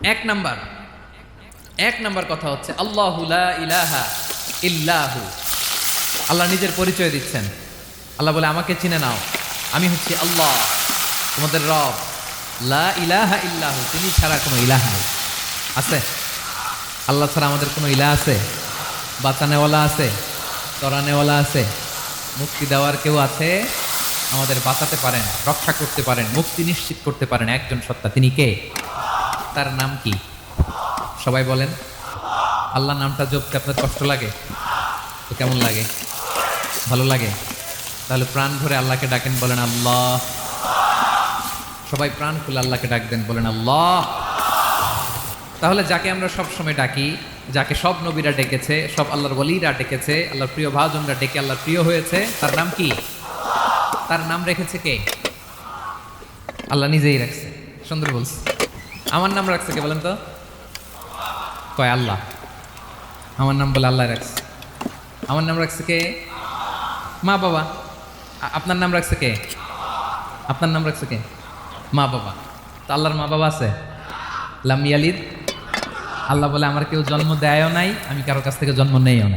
এক নাম্বার এক নাম্বার কথা হচ্ছে আল্লাহু লা ইলাহা ইল্লাহু। আল্লাহ নিজের পরিচয় দিচ্ছেন। আল্লাহ বলে আমাকে চিনে নাও, আমি হচ্ছি আল্লাহ তোমাদের রব। লা ইলাহা ইল্লাহু, তিনি ছাড়া কোনো ইলাহ নেই। আছে? আল্লাহ ছাড়া আমাদের কোনো ইলাহ আছে? বাঁচানেওয়ালা আছে? তরানেওয়ালা আছে? মুক্তি দেওয়ার কেউ আছে? আমাদের বাঁচাতে পারেন, রক্ষা করতে পারেন, মুক্তি নিশ্চিত করতে পারেন একজন সত্তা। তিনি কে? তার নাম কি? সবাই বলেন। আল্লাহ নামটা জপতে আপনার কষ্ট লাগে তো কেমন লাগে? ভালো লাগে? তাহলে প্রাণ ভরে আল্লাহকে ডাকেন, বলেন আল্লাহ। সবাই প্রাণ খুলে আল্লাহকে ডাকবেন, বলেন আল্লাহ। তাহলে যাকে আমরা সব সময় ডাকি, যাকে সব নবীরা ডেকেছে, সব আল্লাহর ওলিরা ডেকেছে, আল্লাহর প্রিয় ভাজনরা ডেকে আল্লাহর প্রিয় হয়েছে, তার নাম কি? তার নাম রেখেছে কে? আল্লাহ নিজেই রাখছে। সুন্দর বলছে। আমার নাম রাখছে কে বলেন তো? কয় আল্লাহ। আমার নাম বলে আল্লাহ রাখছে। আমার নাম রাখছে কে? মা বাবা। আপনার নাম রাখছে কে? আপনার নাম রাখছে কে? মা বাবা। তো আল্লাহর মা বাবা আছে? লাম ইয়ালিদ। আল্লাহ বলে আমার কেউ জন্ম দেয়ও নাই, আমি কারো কাছ থেকে জন্ম নেইও নাই।